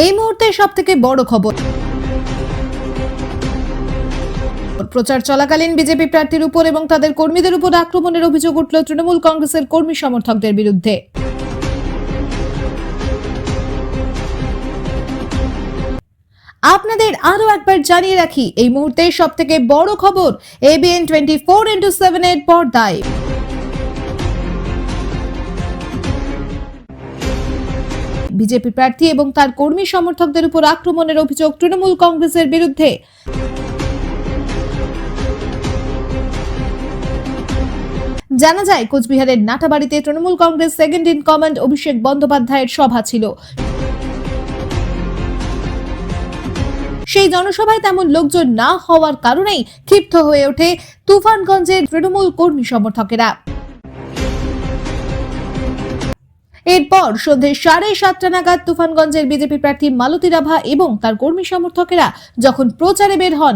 এই মুহূর্তে সবথেকে বড় খবর, প্রচার চলাকালীন বিজেপি প্রার্থীর উপর এবং তাদের কর্মীদের উপর আক্রমণের অভিযোগ উঠল তৃণমূল কংগ্রেসের কর্মী সমর্থকদের বিরুদ্ধে। আপনাদের আরো একবার জানিয়ে রাখি, এই মুহূর্তে সবথেকে বড় খবর ABN 24/7 এর পর্দায়। বিজেপি প্রার্থী এবং তার কর্মী সমর্থকদের উপর আক্রমণের অভিযোগ তৃণমূল কংগ্রেসের বিরুদ্ধে। জানা যায়, কোচবিহারের নাটাবাড়িতে Trinamool Congress second in command Abhishek বন্দ্যোপাধ্যায়ের সভা ছিল। সেই জনসভায় তেমন লোকজন না হওয়ার কারণেই ক্ষিপ্ত হয়ে ওঠে তুফানগঞ্জের তৃণমূল কর্মী সমর্থকেরা। এরপর সন্ধ্যে 7:30 নাগাদ তুফানগঞ্জের বিজেপি প্রার্থী মালতী রাভা এবং তার কর্মী সমর্থকেরা যখন প্রচারে বের হন,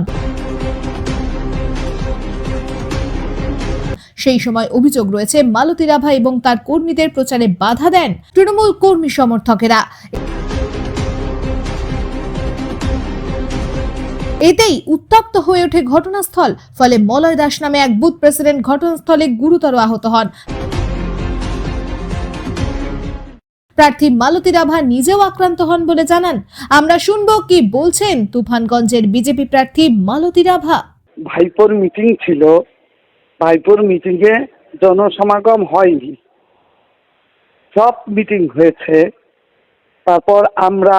সেই সময় অভিযোগ রয়েছে মালতী রাভা এবং তার কর্মীদের প্রচারে বাধা দেন তৃণমূল কর্মী সমর্থকেরা। এতেই উত্তপ্ত হয়ে ওঠে ঘটনাস্থল। ফলে মলয় দাস নামে এক বুথ প্রেসিডেন্ট ঘটনাস্থলে গুরুতর আহত হন। প্রার্থী মালতী রাভা নিজেও আক্রান্ত হন বলে জানান। আমরা শুনবো কি বলছেন তুফানগঞ্জের বিজেপি প্রার্থী মালতী রাভা। ভাইপোর মিটিং ছিল, ভাইপোর মিটিং এ জনসমাগম হয়নি, সব মিটিং হয়েছে। তারপর আমরা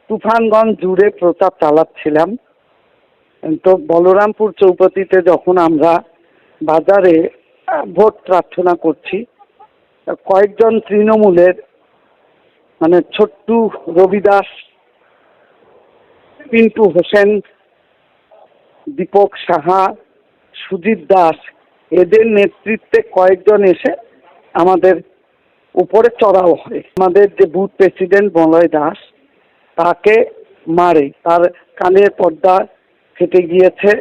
তুফানগঞ্জ জুড়ে প্রচার চালাচ্ছিলাম। তো বলরামপুর চৌপতিতে যখন আমরা বাজারে ভোট প্রার্থনা করছি, কয়েকজন তৃণমূলের মানে ছোট্টু রবিদাস, পিন্টু হোসেন, দীপক সাহা, সুজিত দাস, এদের নেতৃত্বে কয়েকজন এসে আমাদের উপরে চড়াও হয়। আমাদের যে বুথ প্রেসিডেন্ট মলয় দাস, তাকে মারে, তার কানের পর্দা ফেটে গিয়েছে,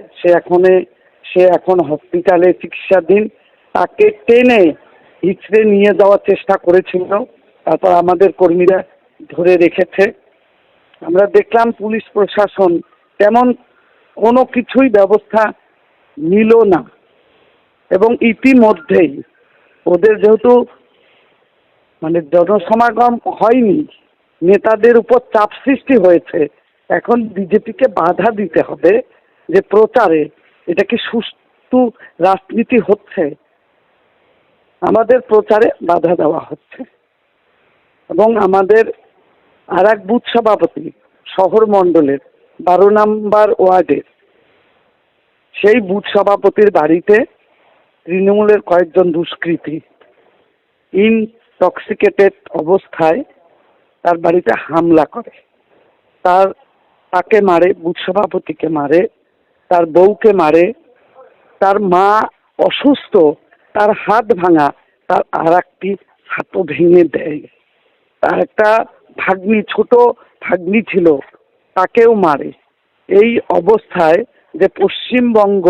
সে এখন হসপিটালে চিকিৎসাধীন। তাকে টেনে হিচড়ে নিয়ে যাওয়ার চেষ্টা করেছিল, তারপর আমাদের কর্মীরা ধরে রেখেছে। আমরা দেখলাম পুলিশ প্রশাসন তেমন কোনো কিছুই ব্যবস্থা নিল না, এবং ইতিমধ্যেই ওদের যেহেতু মানে জনসমাগম হয়নি, নেতাদের উপর চাপ সৃষ্টি হয়েছে। এখন বিজেপিকে বাধা দিতে হবে যে প্রচারে এটা কি সুষ্ঠু রাজনীতি হচ্ছে, আমাদের প্রচারে বাধা দেওয়া হচ্ছে। এবং আমাদের আর এক বুথ সভাপতি শহর মণ্ডলের 12 নম্বর ওয়ার্ডের, সেই বুথ সভাপতির বাড়িতে তৃণমূলের কয়েকজন দুষ্কৃতী ইনটক্সিকেটেড অবস্থায় তার বাড়িতে হামলা করে। তাকে মারে, বুথ সভাপতিকে মারে, তার বউকে মারে, তার মা অসুস্থ, তার হাত ভাঙা, তার আর একটি হাতও ভেঙে দেয়। তার একটা ভাগ্নি, ছোট ভাগ্নি ছিল, তাকেও মারে। এই অবস্থায় যে পশ্চিমবঙ্গ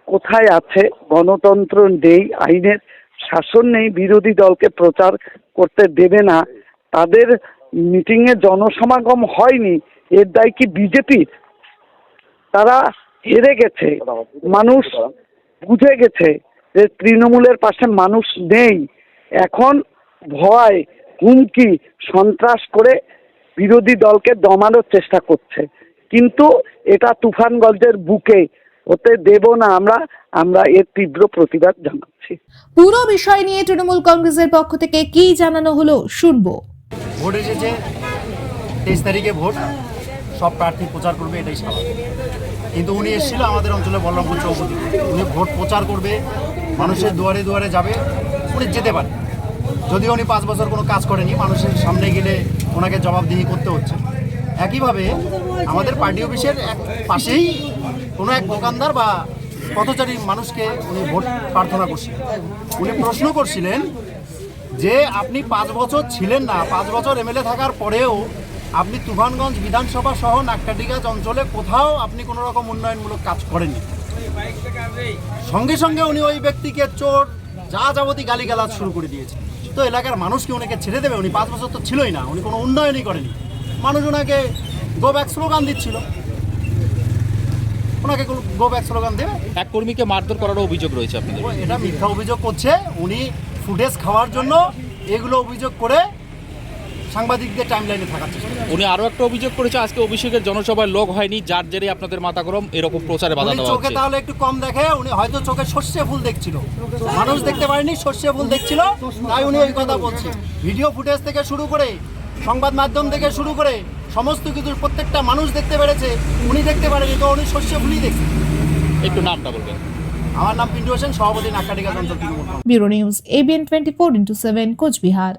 কোথায় আছে, গণতন্ত্র নেই, আইনের শাসন নেই, বিরোধী দলকে প্রচার করতে দেবে না, তাদের মিটিংয়ে জনসমাগম হয়নি, এর দায় কি বিজেপির? তারা হেরে গেছে, মানুষ বুঝে গেছে যে তৃণমূলের পাশে মানুষ নেই। এখন ভয়, হুমকি, সন্ত্রাস করে বিরোধী দলকে দমানোর চেষ্টা করছে, কিন্তু এটা তুফানগঞ্জের বুকে হতে দেব না আমরা এর তীব্র প্রতিবাদ জানাচ্ছি। পুরো বিষয় নিয়ে তৃণমূল কংগ্রেসের পক্ষ থেকে কি জানানো হলো শুনবো। ভোট এসেছে, 23 তারিখে ভোট, সব প্রার্থী প্রচার করবে, এটাই স্বাভাবিক। কিন্তু উনি এসেছিল আমাদের অঞ্চলে বলরামপুর চৌপতি, উনি ভোট প্রচার করবে, মানুষের দুয়ারে দুয়ারে যাবে, উনি যেতে পারে। যদিও উনি 5 বছর কোনো কাজ করেনি, মানুষের সামনে গেলে ওনাকে জবাবদিহি করতে হচ্ছে। একইভাবে আমাদের পার্টি অফিসের এক পাশেই কোনো এক দোকানদার বা পথচারী মানুষকে উনি ভোট প্রার্থনা করছিলেন। উনি প্রশ্ন করছিলেন যে আপনি 5 বছর ছিলেন না, 5 বছর এমএলএ থাকার পরেও আপনি তুফানগঞ্জ বিধানসভা সহ নাকটাটিগাছ অঞ্চলে কোথাও আপনি কোনো রকম উন্নয়নমূলক কাজ করেননি। সঙ্গে সঙ্গে উনি ওই ব্যক্তিকে চোর, যা যাবতীয় গালিগালাজ শুরু করে দিয়েছে। তো এলাকার মানুষ কি ওনাকে ছেড়ে দেবে? উনি 5 বছর তো ছিলই না, উনি কোনো উন্নয়নই করেনি। মানুষ ওনাকে গো ব্যাক স্লোগান দিচ্ছিল, ওনাকে গো ব্যাক স্লোগান দেবে। এক কর্মীকে মারধর করারও অভিযোগ রয়েছে আপনাদের। ও এটা মিথ্যা অভিযোগ করছে, উনি ফুটেজ খাওয়ার জন্য এগুলো অভিযোগ করে সাংবাদিকদের টাইমলাইনে থাকার চেষ্টা করছে। উনি আরো একটা অভিযোগ করেছে আজকে অভিষেকের জনসভায় লোক হয়নি, যার জেরে আপনাদের মাথা গরম, এরকম প্রচারে বাধা উনি দেওয়া চোখে হচ্ছে। তাহলে একটু কম দেখে, উনি হয়তো চোখে সর্ষে ফুল দেখছিল, মানুষ দেখতে পারেনি, সর্ষে ফুল দেখছিল, তাই উনি এই কথা বলছে। ভিডিও ফুটেজ থেকে শুরু করে সংবাদ মাধ্যম থেকে শুরু করে সমস্ত কিছু প্রত্যেকটা মানুষ দেখতে পেরেছে, উনি দেখতে পারেনি, তো উনি সর্ষে ফুলই দেখছে। একটু নামটা বলবেন। আমার নাম পিন্টু হোসেন, সভাপতি নাকাটিকা অঞ্চল Trinamool. Bureau news ABN 24/7 Cooch Behar.